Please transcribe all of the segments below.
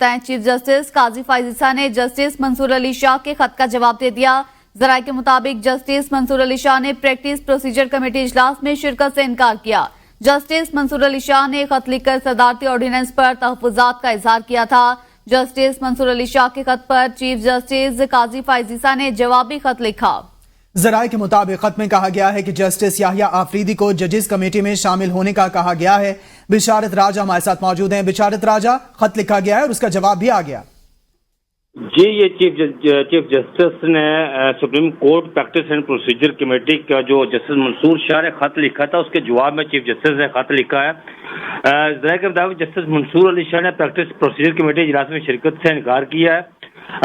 बताएं। Chief justice काजी फैज ईसा ने justice Mansoor Ali Shah के खत का जवाब दे दिया। जराये के मुताबिक जस्टिस मंसूर अली शाह ने प्रैक्टिस प्रोसीजर कमेटी इजलास में शिरकत से इनकार किया। जस्टिस मंसूर अली शाह ने खत लिखकर सदारती ऑर्डिनेंस पर तहफ्फुजात का इजहार किया था। जस्टिस मंसूर अली शाह के खत पर चीफ जस्टिस काजी फैज ईसा ने जवाबी खत लिखा। जराये के मुताबिक खत में कहा गया है कि जस्टिस याहिया आफरीदी को जजेस कमेटी में शामिल होने का कहा गया है। बिशारत राजा हमारे साथ मौजूद हैं। बिशारत राजा, खत लिखा गया है और उसका जवाब भी आ गया। जी, ये चीफ जस्टिस ने supreme court practice and procedure committee का जो जस्टिस मंसूर शाह ने खत लिखा था उसके जवाब में चीफ जस्टिस ने खत लिखा है। जराये के मुताबिक जस्टिस मंसूर अली शाह ने प्रैक्टिस प्रोसीजर कमेटी इजलास में शिरकत से इनकार किया है।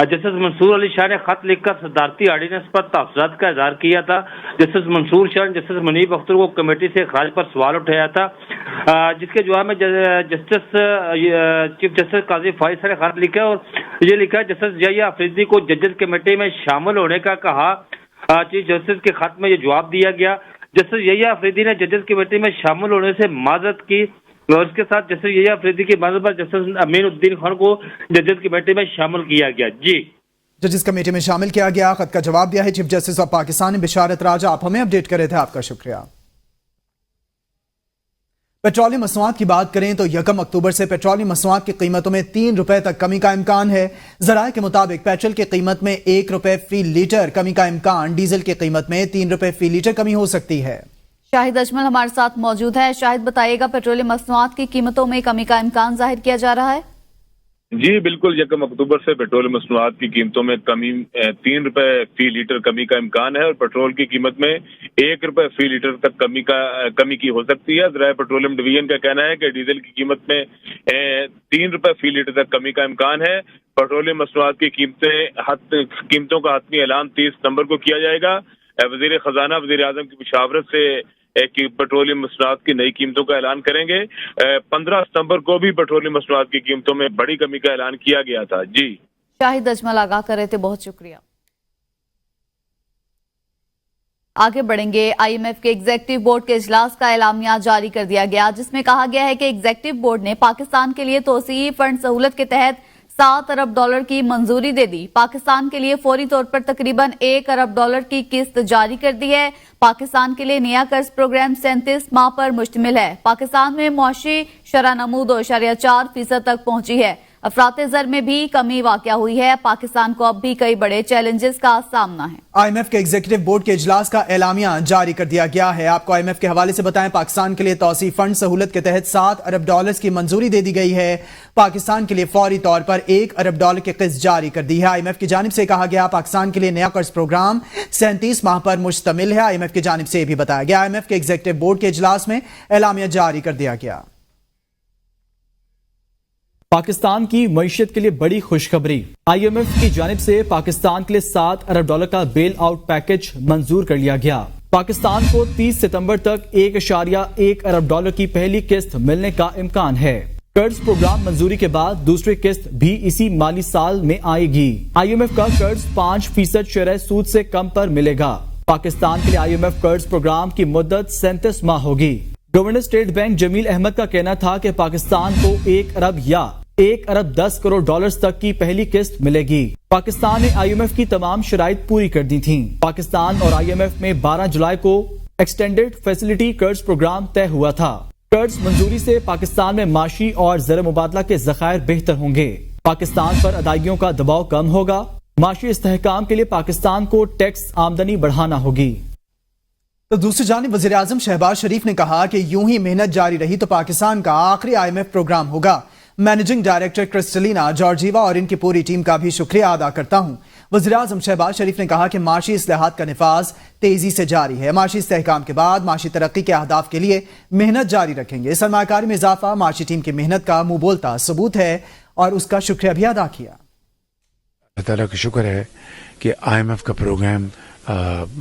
जस्टिस मंसूर अली शाह ने खत लिखकर सदारती ऑर्डिनेंस पर तहफ्फुजात का इजहार किया था। जस्टिस मंसूर शाह ने जस्टिस मुनीब अख्तर को कमेटी से खराज पर सवाल उठाया था, जिसके जवाब में चीफ जस्टिस काजी फैज ईसा ने खत लिखा और ये लिखा जस्टिस याहिया आफरीदी को जजेस कमेटी में शामिल होने का कहा। चीफ जस्टिस के खत में ये जवाब दिया गया। जस्टिस याहिया आफरीदी ने जजेस कमेटी में शामिल होने से माजरत की और उसके साथ जस्टिस याहिया आफरीदी की माजरत पर जस्टिस अमीनुद्दीन खान को जजेस कमेटी में शामिल किया गया। जी, जजेस कमेटी में शामिल किया गया। खत का जवाब दिया है चीफ जस्टिस ऑफ पाकिस्तान ने। बिशारत राजा, आप हमें अपडेट कर रहे थे, आपका शुक्रिया। पेट्रोलियम मसनूआत की बात करें तो 1 अक्टूबर से पेट्रोलियम मसनूआत की कीमतों में 3 रुपए तक कमी का इम्कान है। जराये के मुताबिक पेट्रोल की कीमत में 1 रुपए फी लीटर कमी का इम्कान, डीजल की कीमत में 3 रुपए फी लीटर कमी हो सकती है। शाहिद अजमल हमारे साथ मौजूद है। शाहिद, बताइएगा, पेट्रोलियम मसनूआत की कीमतों में कमी का इम्कान जाहिर किया जा रहा है। जी बिल्कुल, 1 अक्टूबर से पेट्रोलियम मसनूआत की कीमतों में कमी 3 रुपए फी लीटर कमी का इम्कान है और पेट्रोल की कीमत में 1 रुपए फी लीटर तक कमी की हो सकती है। ज़राए पेट्रोलियम डिवीजन का कहना है कि डीजल की कीमत में 3 रुपए फी लीटर तक कमी का इम्कान है। पेट्रोलियम मसनूआत की कीमतों का हतमी ऐलान 30 सितंबर को किया जाएगा। वजीर खजाना वजीर आजम की मुशावरत से कि पेट्रोलियम मसनूआत की नई कीमतों का ऐलान करेंगे। 15 सितंबर को भी पेट्रोलियम मसनूआत की कीमतों में बड़ी कमी का ऐलान किया गया था। जी, शाहिद अजमल आगाह कर रहे थे, बहुत शुक्रिया। आगे बढ़ेंगे। IMF के एग्जीक्यूटिव बोर्ड के इजलास का एलामिया जारी कर दिया गया, जिसमें कहा गया है कि एग्जीक्यूटिव बोर्ड ने पाकिस्तान के लिए तोसीई फंड सहूलत के तहत $7 अरब की मंजूरी दे दी। पाकिस्तान के लिए फौरी तौर पर तकरीबन $1 अरब की किस्त जारी कर दी है। पाकिस्तान के लिए नया कर्ज प्रोग्राम 37 माह पर मुश्तमिल है। पाकिस्तान में मुआशी शरह नमू 2.4% तक पहुंची है। अफराते ज़र में भी कमी वाक़या हुई है। पाकिस्तान को अब भी कई बड़े चैलेंजेस का सामना है। IMF के एग्जीक्यूटिव बोर्ड के इजलास का एलामिया जारी कर दिया गया है। आपको IMF के हवाले से बताएं, पाकिस्तान के लिए तौसीई फंड सहूलत के तहत $7 अरब की मंजूरी दे दी गई है। पाकिस्तान के लिए फौरी तौर पर $1 अरब की किस्त जारी कर दी है। IMF की जानिब से कहा गया पाकिस्तान के लिए नया कर्ज प्रोग्राम 37 माह पर मुश्तमिल है। IMF की जानिब से भी बताया गया। IMF के एग्जीक्यूटिव बोर्ड के इजलास में एलामिया जारी कर दिया गया। पाकिस्तान की मईशत के लिए बड़ी खुशखबरी। IMF की जानिब से पाकिस्तान के लिए $7 अरब का बेल आउट पैकेज मंजूर कर लिया गया। पाकिस्तान को 30 सितंबर तक $1.1 अरब की पहली किस्त मिलने का इम्कान है। कर्ज प्रोग्राम मंजूरी के बाद दूसरी किस्त भी इसी माली साल में आएगी। IMF का कर्ज 5% शरह सूद से कम पर मिलेगा। पाकिस्तान के लिए IMF कर्ज प्रोग्राम की मुद्दत 37 माह होगी। Governor state bank Jameel Ahmed का कहना था कि पाकिस्तान को 1 अरब या $1 अरब 10 करोड़ तक की पहली किस्त मिलेगी। पाकिस्तान ने IMF की तमाम शराइत पूरी कर दी थीं। पाकिस्तान और IMF में 12 जुलाई को एक्सटेंडेड फैसिलिटी कर्ज प्रोग्राम तय हुआ था। कर्ज मंजूरी से पाकिस्तान में माशी और ज़र मुबादला के ज़खायर बेहतर होंगे। पाकिस्तान पर अदायगियों का दबाव कम होगा। माशी इस्तेहकाम के लिए पाकिस्तान को टैक्स आमदनी बढ़ाना होगी। तो दूसरी जानिब वज़ीर आज़म शहबाज शरीफ ने कहा कि यूं ही मेहनत जारी रही तो पाकिस्तान का आखिरी IMF प्रोग्राम होगा। मैनेजिंग डायरेक्टर क्रिस्टलिना जॉर्जीवा और इनकी पूरी टीम का भी शुक्रिया अदा करता हूं। वज़ीर आज़म शहबाज शरीफ ने कहा कि माशी इस्लाहात का निफाज तेजी से जारी है। माशी इस्तेहकाम के बाद माशी तरक्की के अहदाफ के लिए मेहनत जारी रखेंगे। सरमायाकारी में इजाफा माशी टीम की मेहनत का मुंह बोलता सबूत है और उसका शुक्रिया भी अदा किया। अल्लाह ताला का शुक्र है कि IMF का प्रोग्राम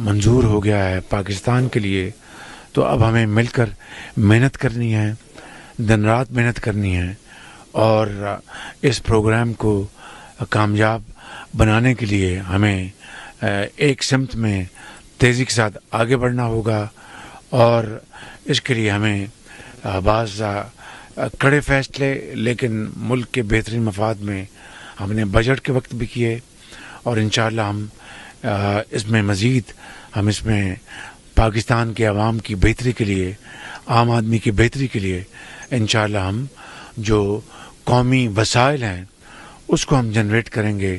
मंजूर हो गया है पाकिस्तान के लिए। तो अब हमें मिलकर मेहनत करनी है, दिन रात मेहनत करनी है और इस प्रोग्राम को कामयाब बनाने के लिए हमें एक सिमत में तेज़ी के साथ आगे बढ़ना होगा और इसके लिए हमें बाज़ کڑے فیصلے لیکن ملک کے بہترین مفاد میں ہم نے بجٹ کے وقت بھی کیے، اور انشاءاللہ ہم اس میں مزید ہم اس میں پاکستان کے عوام کی بہتری کے لیے، عام آدمی کی بہتری کے لیے انشاءاللہ ہم جو قومی وسائل ہیں اس کو ہم جنریٹ کریں گے،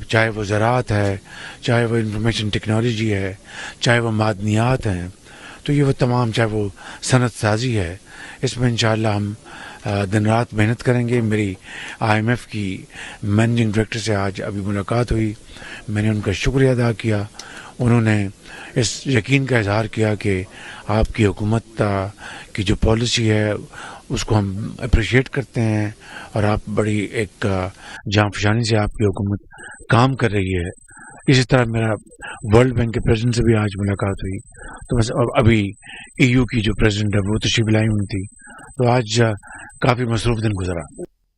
چاہے وہ زراعت ہے، چاہے وہ انفارمیشن ٹیکنالوجی ہے، چاہے وہ معدنیات ہیں، تو یہ وہ تمام، چاہے وہ صنعت سازی ہے، اس میں انشاءاللہ ہم دن رات محنت کریں گے۔ میری IMF کی مینیجنگ ڈائریکٹر سے آج ابھی ملاقات ہوئی، میں نے ان کا شکریہ ادا کیا، انہوں نے اس یقین کا اظہار کیا کہ آپ کی حکومت کی جو پالیسی ہے اس کو ہم اپریشیٹ کرتے ہیں، اور آپ بڑی ایک جاں فشانی سے آپ کی حکومت کام کر رہی ہے۔ اسی طرح میرا ورلڈ بینک کے پریزیڈنٹ سے بھی آج ملاقات ہوئی، تو بس ابھی EU کی جو پریزیڈنٹ ہے وہ تشریف لائی ہوئی تھی، تو آج کافی مصروف دن گزرا۔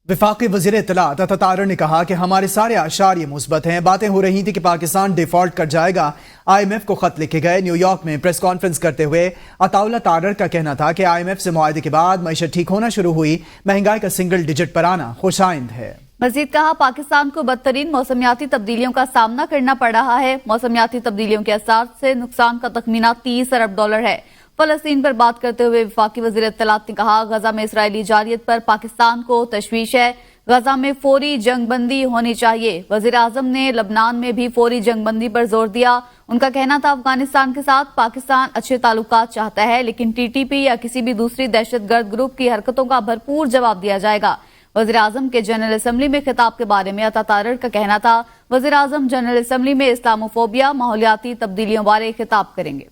وفاقی وزیر اطلاعات عطا طاہر نے کہا کہ ہمارے سارے اعشار یہ مثبت ہیں۔ باتیں ہو رہی تھی کہ پاکستان ڈیفالٹ کر جائے گا، IMF کو خط لکھے گئے۔ نیو یارک میں پریس کانفرنس کرتے ہوئے عطا طاہر کا کہنا تھا کہ IMF سے معاہدے کے بعد معیشت ٹھیک ہونا شروع ہوئی، مہنگائی کا سنگل ڈیجٹ پر آنا خوش آئند ہے۔ مزید کہا پاکستان کو بدترین موسمیاتی تبدیلیوں کا سامنا کرنا پڑ رہا ہے۔ موسمیاتی تبدیلیوں کے اثرات سے نقصان کا تخمینہ $30 ارب ہے۔ فلسطین پر بات کرتے ہوئے وفاقی وزیر اطلاعات نے کہا غزہ میں اسرائیلی جارحیت پر پاکستان کو تشویش ہے، غزہ میں فوری جنگ بندی ہونی چاہیے۔ وزیر اعظم نے لبنان میں بھی فوری جنگ بندی پر زور دیا۔ ان کا کہنا تھا افغانستان کے ساتھ پاکستان اچھے تعلقات چاہتا ہے، لیکن TTP یا کسی بھی دوسری دہشت گرد گروپ کی حرکتوں کا بھرپور جواب دیا جائے گا۔ وزیر اعظم کے جنرل اسمبلی میں خطاب کے بارے میں عطا طاہر کا کہنا تھا وزیر اعظم جنرل اسمبلی میں اسلاموفوبیا، ماحولیاتی تبدیلیوں بارے خطاب کریں گے۔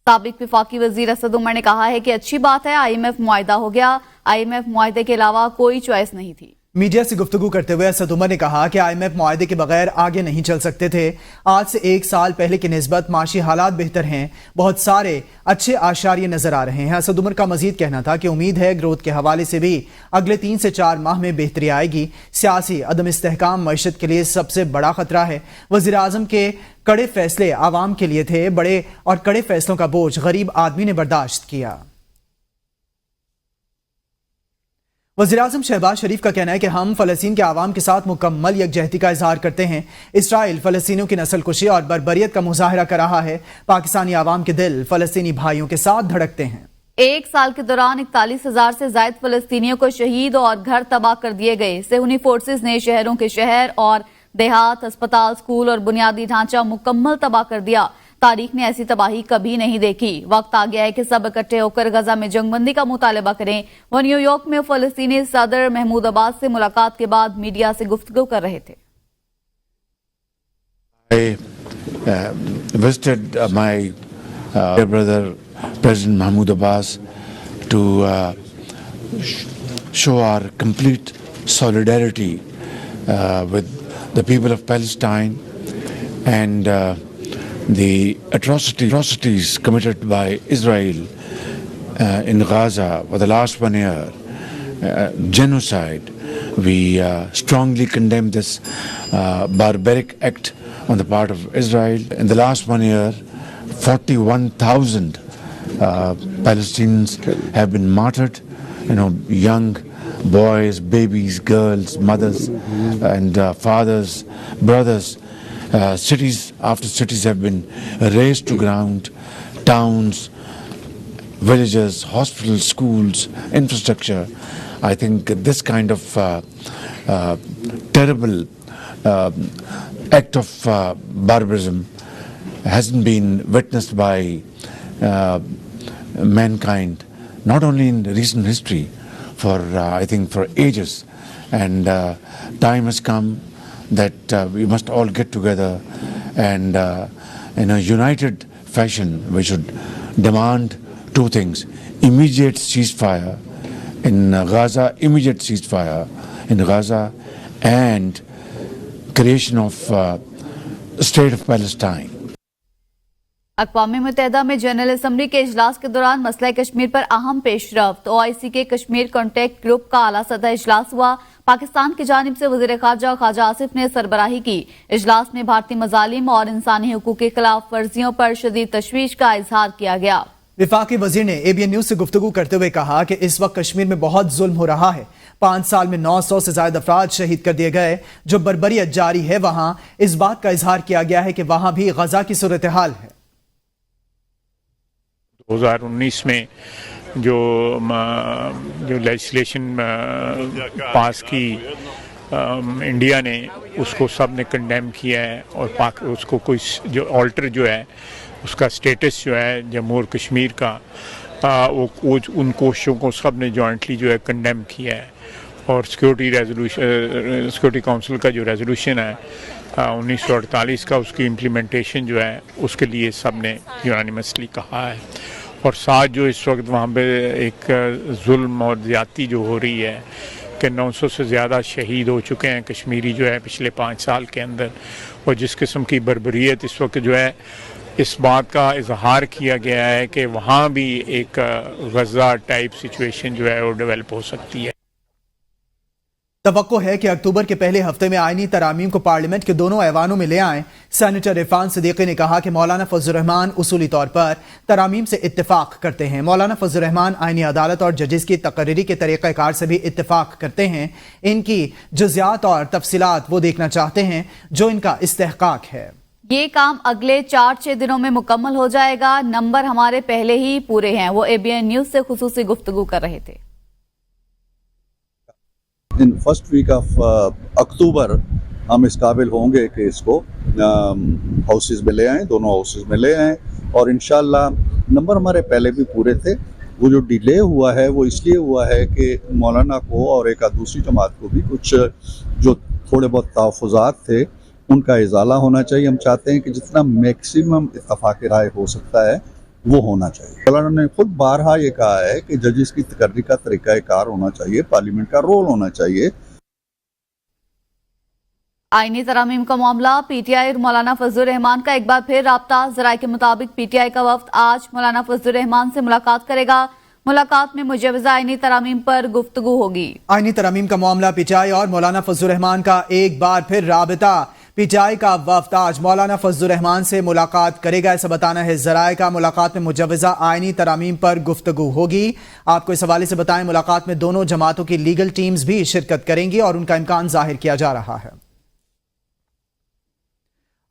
سابق وفاقی وزیر اسد عمر نے کہا ہے کہ اچھی بات ہے IMF معاہدہ ہو گیا، IMF معاہدے کے علاوہ کوئی چوائس نہیں تھی۔ میڈیا سے گفتگو کرتے ہوئے اسد عمر نے کہا کہ IMF معاہدے کے بغیر آگے نہیں چل سکتے تھے۔ آج سے 1 سال پہلے کی نسبت معاشی حالات بہتر ہیں، بہت سارے اچھے آشاریے نظر آ رہے ہیں۔ اسد عمر کا مزید کہنا تھا کہ امید ہے گروتھ کے حوالے سے بھی اگلے 3 سے 4 ماہ میں بہتری آئے گی۔ سیاسی عدم استحکام معیشت کے لیے سب سے بڑا خطرہ ہے۔ وزیر اعظم کے کڑے فیصلے عوام کے لیے تھے، بڑے اور کڑے فیصلوں کا بوجھ غریب آدمی نے برداشت کیا۔ وزیراعظم شہباز شریف کا کہنا ہے کہ ہم فلسطین کے عوام کے ساتھ مکمل یکجہتی کا اظہار کرتے ہیں۔ اسرائیل فلسطینیوں کی نسل کشی اور بربریت کا مظاہرہ کر رہا ہے۔ پاکستانی عوام کے دل فلسطینی بھائیوں کے ساتھ دھڑکتے ہیں۔ 1 سال کے دوران 41,000 سے زائد فلسطینیوں کو شہید اور گھر تباہ کر دیے گئے۔ صہیونی فورسز نے شہروں کے شہر اور دیہات، اسپتال، سکول اور بنیادی ڈھانچہ مکمل تباہ کر دیا۔ تاریخ نے ایسی تباہی کبھی نہیں دیکھی۔ وقت آ گیا ہے کہ سب اکٹھے ہو کر غزہ میں جنگ بندی کا مطالبہ کریں۔ وہ نیو یارک میں فلسطینی صدر محمود عباس سے ملاقات کے بعد میڈیا سے گفتگو کر رہے تھے۔ I visited my dear brother President Mahmoud Abbas to show our complete solidarity with the people of Palestine and the atrocities committed by Israel in Gaza for the last 1 year, genocide. We strongly condemn this barbaric act on the part of Israel. In the last 1 year, 41,000 Palestinians have been martyred. Young boys, babies, girls, mothers, and fathers, brothers. Cities after cities have been razed to ground. Towns, villages, hospitals, schools, infrastructure. I think this kind of terrible act of barbarism hasn't been witnessed by mankind, not only in recent history, I think for ages. And time has come that we must all get together and in a united fashion we should demand 2 things: immediate ceasefire in Gaza, and creation of state of Palestine. अक़वाम मुत्तहिदा में general assembly के इजलास के दौरान मसला कश्मीर पर अहम पेशरफ्त। OIC के Kashmir contact group का आला सतह इजलास हुआ। पाकिस्तान की जानिब से वज़ीर ख़ारजा ख्वाजा आसिफ ने सरबराही की। इजलास में भारतीय मज़ालिम और इंसानी हुकूक के खिलाफ वर्जियों पर शदीद तशवीश का इजहार किया गया। विफाकी वजीर ने ABN न्यूज से गुफ्तगू करते हुए कहा कि इस वक्त कश्मीर में बहुत जुल्म हो रहा है। 5 साल में 900 से ज्यादा अफराद शहीद कर दिए गए। जो बर्बरियत जारी है वहां इस बात का इजहार किया गया है कि वहां भी गजा की सूरत हाल है। 2019 में जो लेजिस्लेशन पास की इंडिया ने, उसको सब ने कंडेम किया है और उसको कोई जो ऑल्टर जो है उसका स्टेटस जो है जम्मू और कश्मीर का, वो उन कोशिशों को सब ने जॉइंटली जो है कंडेम किया है। और सिक्योरिटी काउंसिल का जो रेजोल्यूशन है 1948 का, उसकी इम्प्लीमेंटेशन जो है उसके लिए सब ने यूनानिमसली कहा है। और साथ जो इस वक्त वहाँ पे एक जुल्म और ज़्यादती जो हो रही है कि 900 से ज़्यादा शहीद हो चुके हैं कश्मीरी जो है पिछले 5 साल के अंदर, और जिस किस्म की बर्बरियत इस वक्त जो है, इस बात का इजहार किया गया है कि वहाँ भी एक गजा टाइप सिचुएशन जो है वो डेवलप हो सकती है। तवक्को है कि अक्टूबर के पहले हफ्ते में आईनी तरामीम को पार्लियामेंट के दोनों ऐवानों में ले आएं। सेनेटर इरफान सिद्दीकी ने कहा कि मौलाना फजल रहमान उसूली तौर पर तरामीम से इत्तेफाक करते हैं। मौलाना फजल रहमान आईनी अदालत और जजेस की तकर्री के तरीक़ाकार से भी इत्तेफाक करते हैं। इनकी जुज़ियात और तफसीलात वो देखना चाहते हैं जो इनका इस्तेहकाक है। ये काम अगले 4-6 दिनों में मुकम्मल हो जाएगा। नंबर हमारे पहले ही पूरे हैं। वो ABN न्यूज से खुसूसी गुफ्तगू कर रहे थे। In first week of October हम इस काबिल होंगे कि इसको हाउसेज में ले आएँ, दोनों हाउसेज में ले आएँ, और इंशाल्लाह नंबर हमारे पहले भी पूरे थे। वो जो डिले हुआ है वो इसलिए हुआ है कि मौलाना को और एक दूसरी जमात को भी कुछ जो थोड़े बहुत तहफ़्फ़ुज़ात थे उनका इजाला होना चाहिए। हम चाहते हैं कि जितना मैक्सिमम इत्तफ़ाक़ राय हो सकता है वो होना चाहिए। मौलाना ने खुद बारहा ये कहा है कि जजेस की तकर्री का तरीक़ाकार होना चाहिए, पार्लियामेंट का रोल होना चाहिए। आईनी तरामीम का मामला, PTI और मौलाना फजल रहमान का एक बार फिर राब्ता। ज़राए के मुताबिक PTI का वफ्द आज मौलाना फजल रहमान से मुलाकात करेगा। मुलाकात में मुजवज़ा आईनी तरामीम पर गुफ्तगू होगी। आईनी तरामीम का मामला, PTI और मौलाना फजल रहमान का एक बार फिर राबता। PTI का वफ्द आज मौलाना फजल रहमान से मुलाकात करेगा, ऐसा बताना है ज़राए का। मुलाकात में मुजवज़ा आईनी तरामीम पर गुफ्तगू होगी। आपको इस हवाले से बताएं, मुलाकात में दोनों जमातों की लीगल टीम्स भी शिरकत करेंगी और उनका इम्कान जाहिर किया जा रहा है।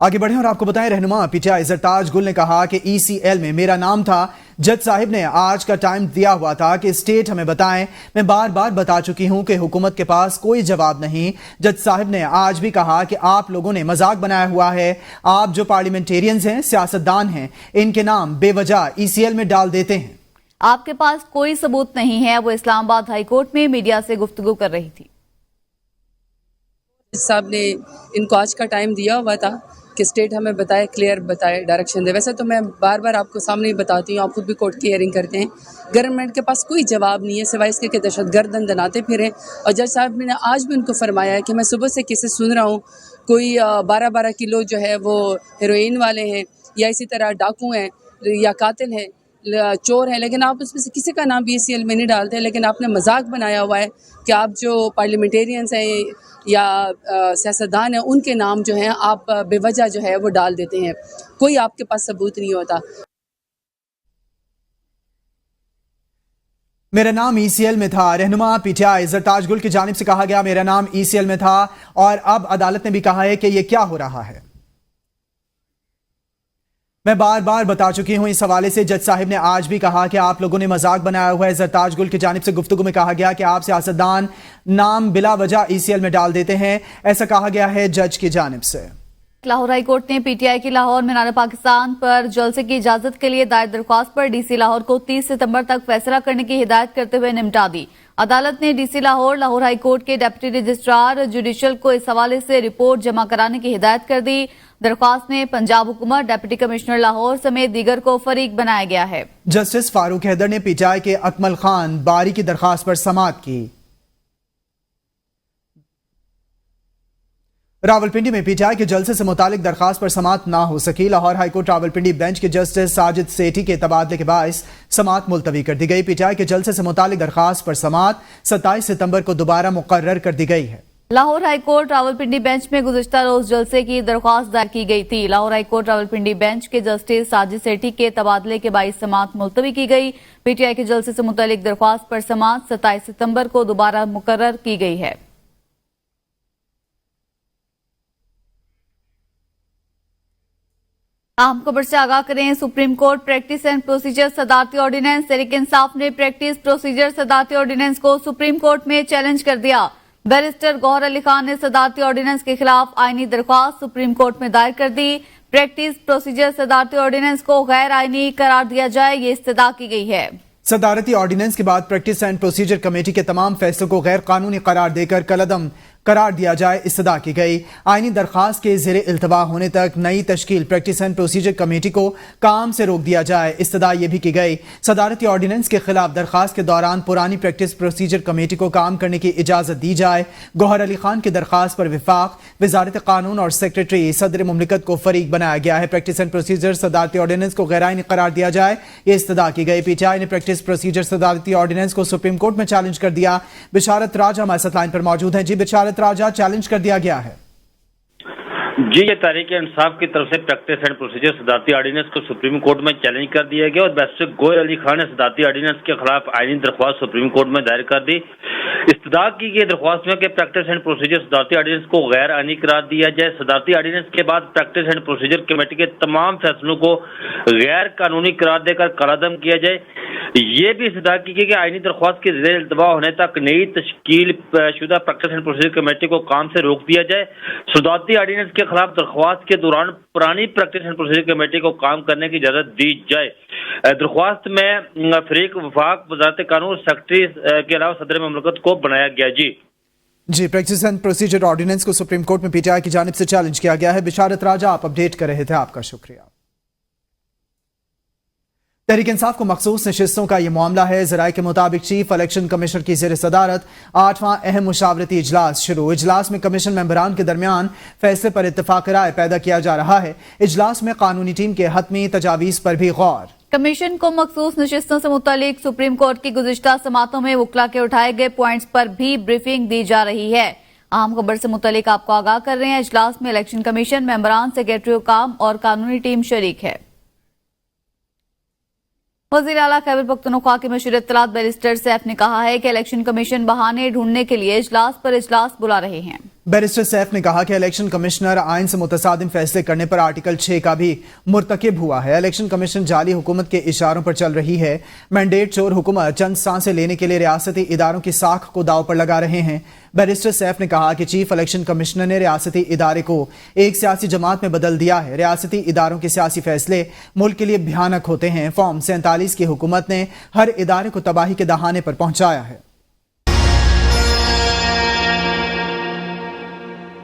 आगे बढ़े और आपको बताएं, रहनुमा PTI ज़रताज गुल ने कहा कि ECL में मेरा नाम था। जज साहिब ने आज का टाइम दिया हुआ था कि स्टेट हमें बताएं। मैं बार बार बता चुकी हूं कि हुकूमत के पास कोई जवाब नहीं। जज साहिब ने आज भी कहा कि आप लोगों ने मजाक बनाया हुआ है। आप जो पार्लियामेंटेरियंस हैं, सियासतदान हैं, इनके नाम बेवजह ECL में डाल देते हैं। आपके पास कोई सबूत नहीं है। वो इस्लामाबाद हाई कोर्ट में मीडिया से गुफ्तगू कर रही थी। साहब ने इनको आज का टाइम दिया हुआ था कि स्टेट हमें बताए, क्लियर बताए, डायरेक्शन दे। वैसे तो मैं बार बार आपको सामने ही बताती हूँ, आप खुद भी कोर्ट की हियरिंग करते हैं। गवर्नमेंट के पास कोई जवाब नहीं है सिवाय इसके कि दहशतगर्द दनाते फिरें। और जज साहब ने आज भी उनको फरमाया है कि मैं सुबह से किसे सुन रहा हूँ, कोई 12-12 किलो जो है वो हेरोइन वाले हैं, या इसी तरह डाकू हैं, या कातिल हैं, चोर है, लेकिन आप उसमें से किसी का नाम ECL में नहीं डालते। लेकिन आपने मजाक बनाया हुआ है कि आप जो पार्लियामेंटेरियंस हैं या सियासतदान हैं, उनके नाम जो हैं आप बेवजह जो है वो डाल देते हैं। कोई आपके पास सबूत नहीं होता। मेरा नाम ECL में था। रहनुमा PTI ज़रताज गुल की जानिब से कहा गया मेरा नाम ECL में था, और अब अदालत ने भी कहा है कि यह क्या हो रहा है। मैं बार बार बता चुकी हूं इस हवाले से। जज साहिब ने आज भी कहा कि आप लोगों ने मजाक बनाया हुआ है। ज़रताज गुल की जानिब से गुफ्तगू में कहा गया कि आप सियासतदान नाम बिला वजह ECL में डाल देते हैं, ऐसा कहा गया है जज की जानिब से। लाहौर हाई कोर्ट ने PTI की लाहौर मीनार पाकिस्तान पर जलसे की इजाजत के लिए दायर दरख्वास्त पर DC लाहौर को 30 सितंबर तक फैसला करने की हिदायत करते हुए निपटा दी। अदालत ने DC Lahore, Lahore high court के डिप्टी रजिस्ट्रार जुडिशल को इस हवाले से रिपोर्ट जमा कराने की हिदायत कर दी। दरख्वास्त में पंजाब हुकूमत, डिप्टी कमिश्नर लाहौर समेत दीगर को फरीक बनाया गया है। जस्टिस फारूक हैदर ने PTI के अकमल खान बारी की दरख्वास्त पर समाअत की। रावलपिंडी में पीटीआई के जलसे से मुतालिक दरखास्त पर समाअत ना हो सकी। लाहौर हाईकोर्ट रावलपिंडी बेंच के जस्टिस साजिद सेठी के तबादले के बायस समाअत मुलतवी कर दी गई। पीटीआई के जलसे से मुतालिक दरखास्त पर समाअत 27 सितंबर को दोबारा मुकर्रर कर दी गई है। लाहौर हाईकोर्ट रावलपिंडी बेंच में गुज़िश्ता रोज जलसे की दरख्वास्त दायर की गई थी। लाहौर हाईकोर्ट रावलपिंडी बेंच के जस्टिस साजिद सेठी के तबादले के बायस समाअत मुलतवी की गई। पीटीआई के जलसे से मुतालिक दरख्वास्त पर समाअत 27 सितंबर को दोबारा मुकर्रर की गई है। अहम खबर से आगाह करें। Supreme court practice and procedure सदारती ऑर्डिनेंस तहरीक इंसाफ ने प्रैक्टिस प्रोसीजर सदारती ऑर्डिनेंस को सुप्रीम कोर्ट में चैलेंज कर दिया। बैरिस्टर गौहर अली खान ने सदारती ऑर्डिनेंस के खिलाफ आईनी दरख्वास्त सुप्रीम कोर्ट में दायर कर दी। प्रैक्टिस प्रोसीजर सदारती ऑर्डिनेंस को गैर आईनी करार दिया जाए, ये इस्तदा की गई है। सदारती ऑर्डिनेंस के बाद प्रैक्टिस एंड प्रोसीजर कमेटी के तमाम फैसलों को गैर कानूनी करार देकर कलअदम करार दिया जाए, इस्तदा की गई। आईनी दरखास्त के ज़ेरे इल्तवा होने तक नई तश्कील प्रैक्टिस एंड प्रोसीजर कमेटी को काम से रोक दिया जाए, इस्तदा ये भी की गई। सदारती ऑर्डिनेंस के खिलाफ दरखास्त के दौरान पुरानी प्रैक्टिस प्रोसीजर कमेटी को काम करने की इजाजत दी जाए। गौहर अली खान की दरखास्त पर विफाक, वजारत कानून और सेक्रेटरी सदर मुमलिकत को फरीक बनाया गया है। प्रैक्टिस एंड प्रोसीजर सदारती ऑर्डिनेंस को गैर आईनी करार दिया जाए, ये इस्तदा की गई। पीटीआई ने प्रैक्टिस प्रोसीजर सदारती ऑर्डिनेंस को सुप्रीम कोर्ट में चैलेंज कर दिया। बिशारत राजा हमारे साथ लाइन पर मौजूद हैं। जी बिशारत राजा, चैलेंज कर दिया गया है। जी, ये तहरीक इंसाफ की तरफ से प्रैक्टिस एंड प्रोसीजर सदारती ऑर्डिनेंस को सुप्रीम कोर्ट में चैलेंज कर दिया गया और बैरिस्टर गौहर अली खान ने सदारती ऑर्डिनेंस के खिलाफ आईनी दरख्वास्त सुप्रीम कोर्ट में दायर कर दी। इस्तदा की गई दरख्वास्त में कि प्रैक्टिस एंड प्रोसीजर सदारती ऑर्डिनेंस को गैर आईनी करार दिया जाए। सदारती ऑर्डिनेंस के बाद प्रैक्टिस एंड प्रोसीजर कमेटी के तमाम फैसलों को गैर कानूनी करार देकर कलअदम किया जाए। ये भी इस्तदा की गई कि आईनी दरख्वास्त के ज़ेरे इल्तवा होने तक नई तश्कील शुदा प्रैक्टिस एंड प्रोसीजर कमेटी को काम से रोक दिया जाए। सदारती ऑर्डिनेंस के खिलाफ दरख्वास्त के दौरान पुरानी प्रैक्टिस एंड प्रोसीजर कमेटी को काम करने की इजाजत दी जाए। दरख्वास्त में फरीक वफाक, वजारत कानून, सेक्रेटरी के अलावा सदर मुमलिकत को बनाया गया। जी, प्रैक्टिस एंड प्रोसीजर ऑर्डिनेंस को सुप्रीम कोर्ट में पीटीआई की जानिब से चैलेंज किया गया है। बिशारत राजा, आप अपडेट कर रहे थे, आपका शुक्रिया। तहरीक इंसाफ को मखसूस नशिस्तों का यह मामला है। ज़राए के मुताबिक चीफ इलेक्शन कमिश्नर की ज़ेर सदारत 8वां अहम मुशावरती इजलास शुरू। इजलास में कमीशन मेंबरान के दरमियान फैसले पर इत्तफाक राय पैदा किया जा रहा है। इजलास में कानूनी टीम के हतमी तजावीज़ पर भी गौर। कमीशन को मखसूस नशिस्तों से मुतालिक सुप्रीम कोर्ट की गुज़िश्ता समातों में वकला के उठाए गए पॉइंट्स पर भी ब्रीफिंग दी जा रही है। अहम खबर से मुतालिक आपको आगाह कर रहे हैं। इजलास में इलेक्शन कमीशन मेंबरान, सेक्रेटरी हुकाम और कानूनी टीम शरीक है। वज़ीर आला खैबर पख्तूनख्वा के मशीर इत्तलात बैरिस्टर सैफ ने कहा है कि इलेक्शन कमीशन बहाने ढूंढने के लिए इजलास पर इजलास बुला रहे हैं। बैरिस्टर सैफ ने कहा कि इलेक्शन कमिश्नर आइन से मुतसादिम फैसले करने पर आर्टिकल 6 का भी मुर्तकिब हुआ है। इलेक्शन कमीशन जाली हुकूमत के इशारों पर चल रही है। मैंडेट चोर हुकूमत चंद सांसें लेने के लिए रियासती इदारों की साख को दाव पर लगा रहे हैं। बैरिस्टर सैफ ने कहा कि चीफ इलेक्शन कमिश्नर ने रियासती इदारे को एक सियासी जमात में बदल दिया है। रियासती इदारों के सियासी फैसले मुल्क के लिए भयानक होते हैं। फॉर्म 47 की हुकूमत ने हर इदारे को तबाही के दहाने पर पहुंचाया है।